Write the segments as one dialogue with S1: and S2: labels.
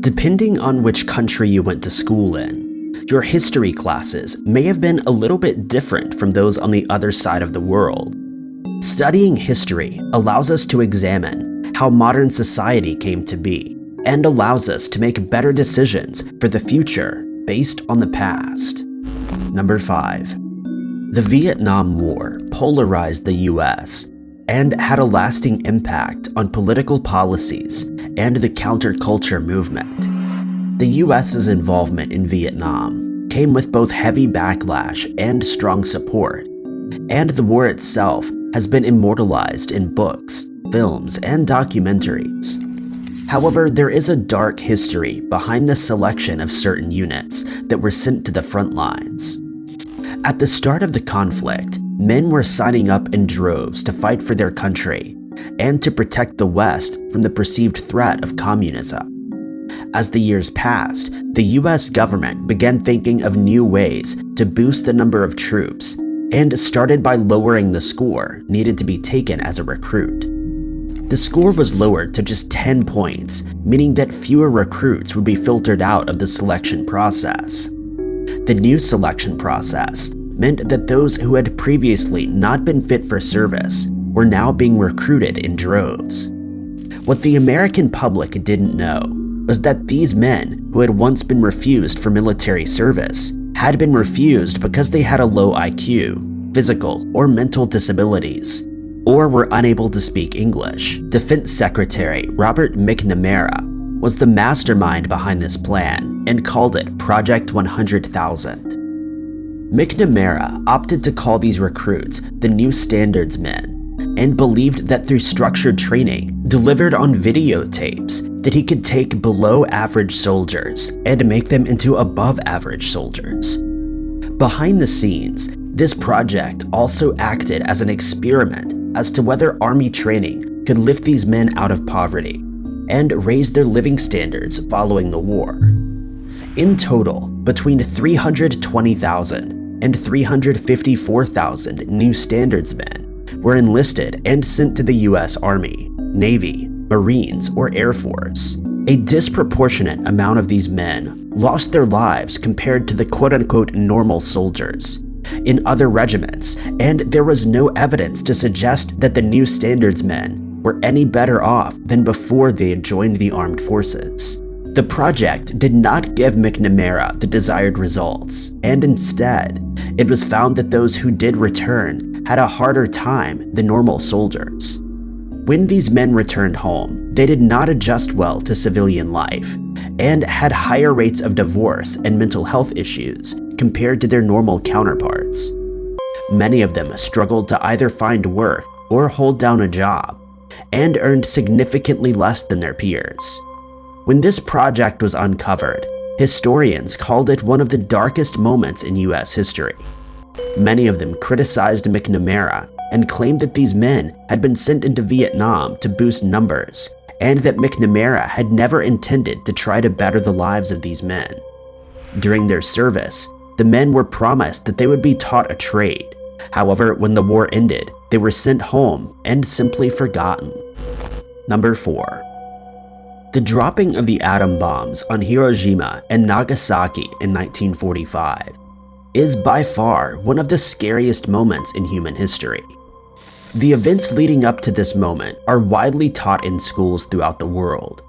S1: Depending on which country you went to school in, your history classes may have been a little bit different from those on the other side of the world. Studying history allows us to examine how modern society came to be and allows us to make better decisions for the future based on the past. Number 5. The Vietnam War polarized the US and had a lasting impact on political policies and the counterculture movement. The US's involvement in Vietnam came with both heavy backlash and strong support, and the war itself has been immortalized in books, films, and documentaries. However, there is a dark history behind the selection of certain units that were sent to the front lines. At the start of the conflict, men were signing up in droves to fight for their country and to protect the West from the perceived threat of communism. As the years passed, the US government began thinking of new ways to boost the number of troops and started by lowering the score needed to be taken as a recruit. The score was lowered to just 10 points, meaning that fewer recruits would be filtered out of the selection process. The new selection process meant that those who had previously not been fit for service were now being recruited in droves. What the American public didn't know was that these men who had once been refused for military service had been refused because they had a low IQ, physical or mental disabilities, or were unable to speak English. Defense Secretary Robert McNamara was the mastermind behind this plan and called it Project 100,000. McNamara opted to call these recruits the New Standards Men and believed that through structured training delivered on videotapes that he could take below average soldiers and make them into above average soldiers. Behind the scenes, this project also acted as an experiment as to whether army training could lift these men out of poverty and raise their living standards following the war. In total, between 320,000 and 354,000 New Standards men were enlisted and sent to the US Army, Navy, Marines, or Air Force. A disproportionate amount of these men lost their lives compared to the quote-unquote normal soldiers in other regiments, and there was no evidence to suggest that the New Standards men were any better off than before they had joined the armed forces. The project did not give McNamara the desired results, and instead, it was found that those who did return had a harder time than normal soldiers. When these men returned home, they did not adjust well to civilian life and had higher rates of divorce and mental health issues compared to their normal counterparts. Many of them struggled to either find work or hold down a job, and earned significantly less than their peers. When this project was uncovered, historians called it one of the darkest moments in US history. Many of them criticized McNamara and claimed that these men had been sent into Vietnam to boost numbers, and that McNamara had never intended to try to better the lives of these men. During their service, the men were promised that they would be taught a trade. However, when the war ended, they were sent home and simply forgotten. Number 4. The dropping of the atom bombs on Hiroshima and Nagasaki in 1945 is by far one of the scariest moments in human history. The events leading up to this moment are widely taught in schools throughout the world,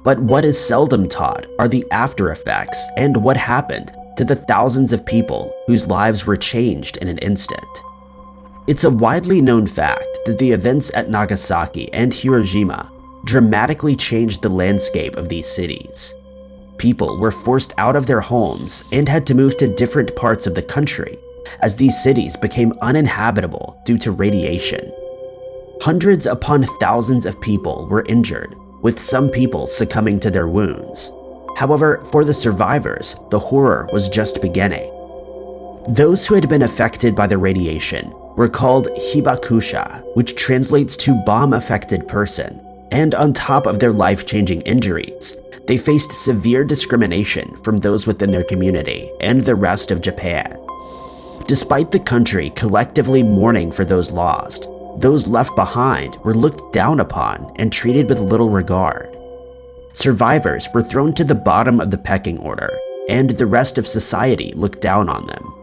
S1: but what is seldom taught are the after effects and what happened to the thousands of people whose lives were changed in an instant. It's a widely known fact that the events at Nagasaki and Hiroshima dramatically changed the landscape of these cities. People were forced out of their homes and had to move to different parts of the country as these cities became uninhabitable due to radiation. Hundreds upon thousands of people were injured, with some people succumbing to their wounds. However, for the survivors, the horror was just beginning. Those who had been affected by the radiation were called hibakusha, which translates to bomb-affected person, and on top of their life-changing injuries, they faced severe discrimination from those within their community and the rest of Japan. Despite the country collectively mourning for those lost, those left behind were looked down upon and treated with little regard. Survivors were thrown to the bottom of the pecking order, and the rest of society looked down on them.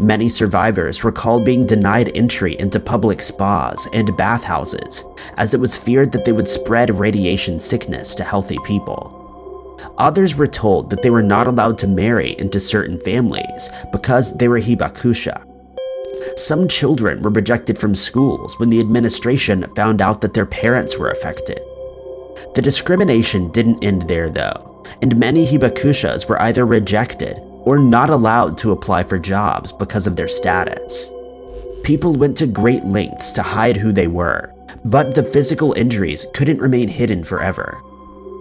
S1: Many survivors recalled being denied entry into public spas and bathhouses, as it was feared that they would spread radiation sickness to healthy people. Others were told that they were not allowed to marry into certain families because they were hibakusha. Some children were rejected from schools when the administration found out that their parents were affected. The discrimination didn't end there though, and many hibakushas were either rejected or not allowed to apply for jobs because of their status. People went to great lengths to hide who they were, but the physical injuries couldn't remain hidden forever.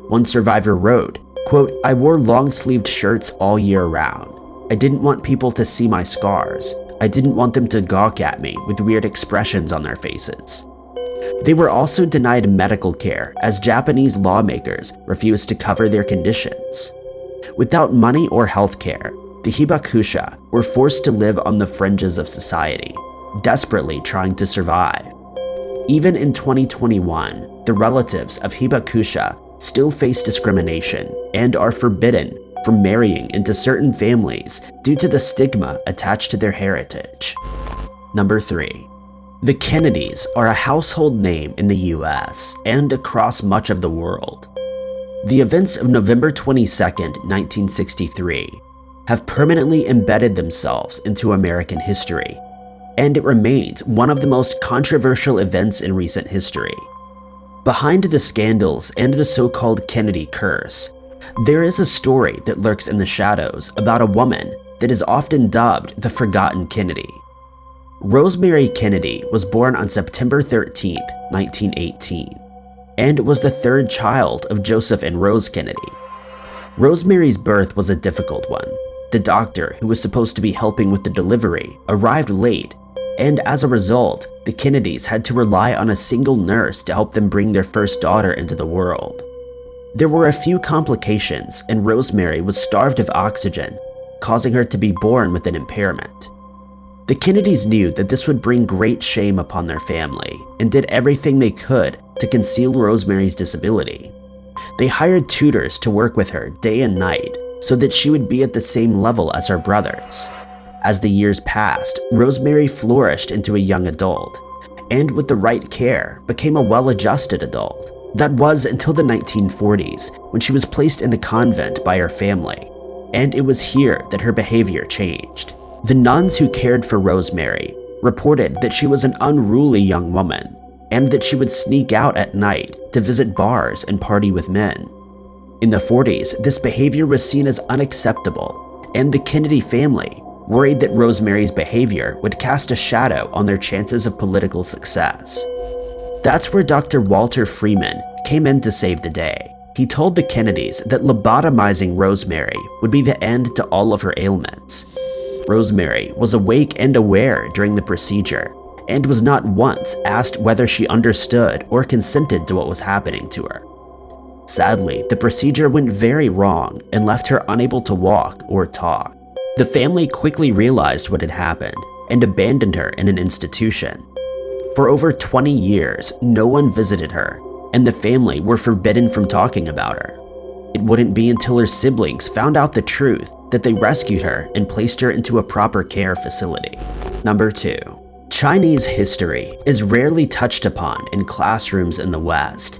S1: One survivor wrote, quote, "I wore long-sleeved shirts all year round. I didn't want people to see my scars. I didn't want them to gawk at me with weird expressions on their faces." They were also denied medical care as Japanese lawmakers refused to cover their conditions. Without money or health care, the hibakusha were forced to live on the fringes of society, desperately trying to survive. Even in 2021, the relatives of hibakusha still face discrimination and are forbidden from marrying into certain families due to the stigma attached to their heritage. Number 3. The Kennedys are a household name in the US and across much of the world. The events of November 22, 1963 have permanently embedded themselves into American history, and it remains one of the most controversial events in recent history. Behind the scandals and the so-called Kennedy curse, there is a story that lurks in the shadows about a woman that is often dubbed the Forgotten Kennedy. Rosemary Kennedy was born on September 13, 1918, and was the third child of Joseph and Rose Kennedy. Rosemary's birth was a difficult one. The doctor who was supposed to be helping with the delivery arrived late, and as a result, the Kennedys had to rely on a single nurse to help them bring their first daughter into the world. There were a few complications, and Rosemary was starved of oxygen, causing her to be born with an impairment. The Kennedys knew that this would bring great shame upon their family and did everything they could to conceal Rosemary's disability. They hired tutors to work with her day and night so that she would be at the same level as her brothers. As the years passed, Rosemary flourished into a young adult, and with the right care, became a well-adjusted adult. That was until the 1940s, when she was placed in a convent by her family, and it was here that her behavior changed. The nuns who cared for Rosemary reported that she was an unruly young woman, and that she would sneak out at night to visit bars and party with men. In the 40s, this behavior was seen as unacceptable, and the Kennedy family worried that Rosemary's behavior would cast a shadow on their chances of political success. That's where Dr. Walter Freeman came in to save the day. He told the Kennedys that lobotomizing Rosemary would be the end to all of her ailments. Rosemary was awake and aware during the procedure, and was not once asked whether she understood or consented to what was happening to her. Sadly, the procedure went very wrong and left her unable to walk or talk. The family quickly realized what had happened and abandoned her in an institution. For over 20 years, no one visited her, and the family were forbidden from talking about her. It wouldn't be until her siblings found out the truth that they rescued her and placed her into a proper care facility. Number 2. Chinese history is rarely touched upon in classrooms in the West,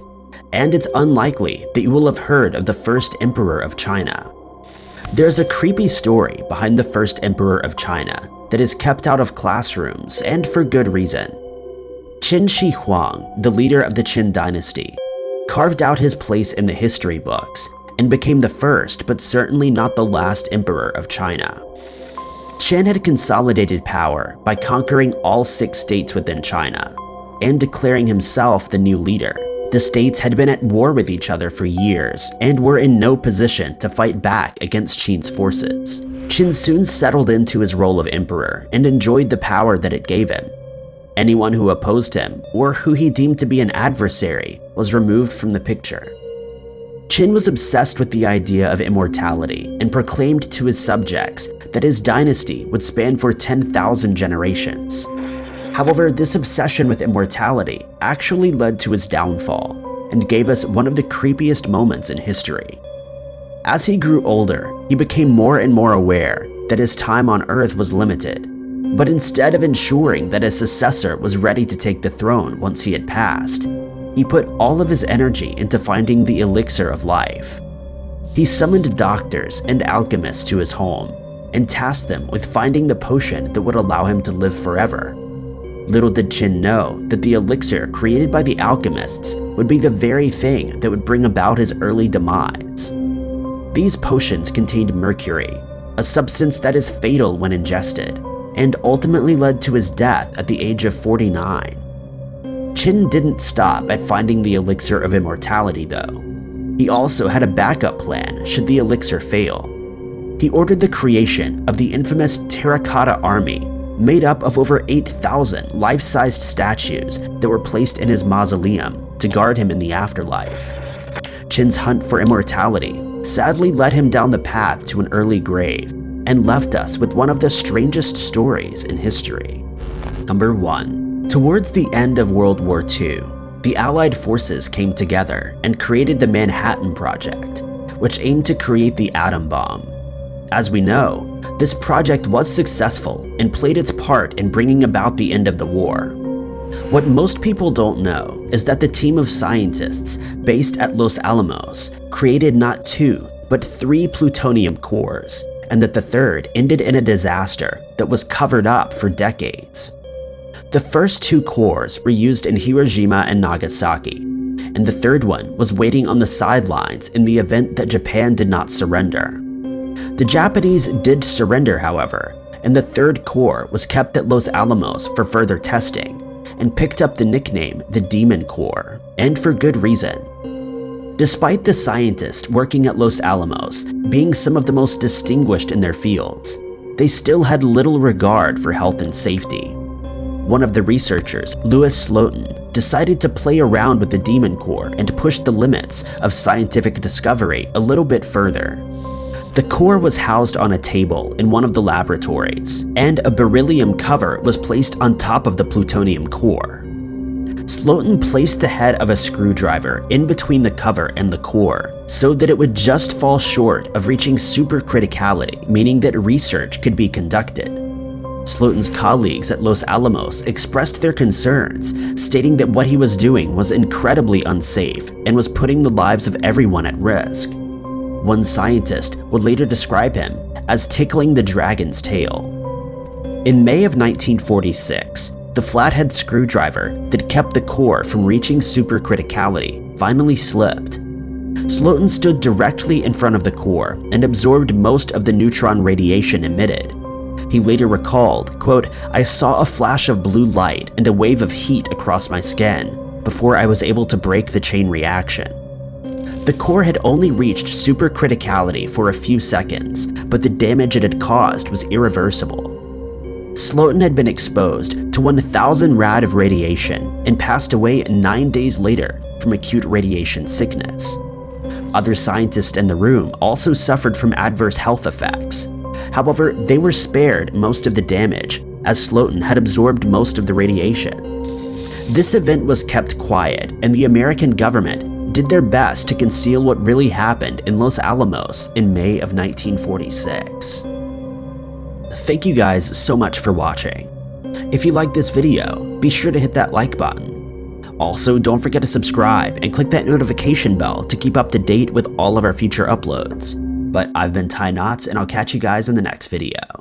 S1: and it's unlikely that you will have heard of the first emperor of China. There's a creepy story behind the first emperor of China that is kept out of classrooms, and for good reason. Qin Shi Huang, the leader of the Qin dynasty, carved out his place in the history books and became the first, but certainly not the last emperor of China. Qin had consolidated power by conquering all 6 states within China and declaring himself the new leader. The states had been at war with each other for years and were in no position to fight back against Qin's forces. Qin soon settled into his role of emperor and enjoyed the power that it gave him. Anyone who opposed him, or who he deemed to be an adversary, was removed from the picture. Qin was obsessed with the idea of immortality and proclaimed to his subjects that his dynasty would span for 10,000 generations. However, this obsession with immortality actually led to his downfall, and gave us one of the creepiest moments in history. As he grew older, he became more and more aware that his time on Earth was limited, but instead of ensuring that his successor was ready to take the throne once he had passed, he put all of his energy into finding the elixir of life. He summoned doctors and alchemists to his home and tasked them with finding the potion that would allow him to live forever. Little did Qin know that the elixir created by the alchemists would be the very thing that would bring about his early demise. These potions contained mercury, a substance that is fatal when ingested, and ultimately led to his death at the age of 49. Qin didn't stop at finding the elixir of immortality though. He also had a backup plan should the elixir fail. He ordered the creation of the infamous Terracotta Army, made up of over 8,000 life-sized statues that were placed in his mausoleum to guard him in the afterlife. Qin's hunt for immortality sadly led him down the path to an early grave and left us with one of the strangest stories in history. Number 1. Towards the end of World War II, the Allied forces came together and created the Manhattan Project, which aimed to create the atom bomb. As we know, this project was successful and played its part in bringing about the end of the war. What most people don't know is that the team of scientists based at Los Alamos created not 2, but 3 plutonium cores, and that the third ended in a disaster that was covered up for decades. The first 2 cores were used in Hiroshima and Nagasaki, and the third one was waiting on the sidelines in the event that Japan did not surrender. The Japanese did surrender, however, and the third core was kept at Los Alamos for further testing, and picked up the nickname the Demon Core, and for good reason. Despite the scientists working at Los Alamos being some of the most distinguished in their fields, they still had little regard for health and safety. One of the researchers, Louis Slotin, decided to play around with the Demon Core and push the limits of scientific discovery a little bit further. The core was housed on a table in one of the laboratories, and a beryllium cover was placed on top of the plutonium core. Slotin placed the head of a screwdriver in between the cover and the core so that it would just fall short of reaching supercriticality, meaning that research could be conducted. Slotin's colleagues at Los Alamos expressed their concerns, stating that what he was doing was incredibly unsafe and was putting the lives of everyone at risk. One scientist would later describe him as tickling the dragon's tail. In May of 1946, the flathead screwdriver that kept the core from reaching supercriticality finally slipped. Slotin stood directly in front of the core and absorbed most of the neutron radiation emitted. He later recalled, quote, "I saw a flash of blue light and a wave of heat across my skin before I was able to break the chain reaction." The core had only reached supercriticality for a few seconds, but the damage it had caused was irreversible. Slotin had been exposed to 1,000 rad of radiation and passed away 9 days later from acute radiation sickness. Other scientists in the room also suffered from adverse health effects. However, they were spared most of the damage, as Slotin had absorbed most of the radiation. This event was kept quiet, and the American government did their best to conceal what really happened in Los Alamos in May of 1946. Thank you guys so much for watching. If you liked this video, be sure to hit that like button. Also, don't forget to subscribe and click that notification bell to keep up to date with all of our future uploads. But I've been Ty Knotts, and I'll catch you guys in the next video.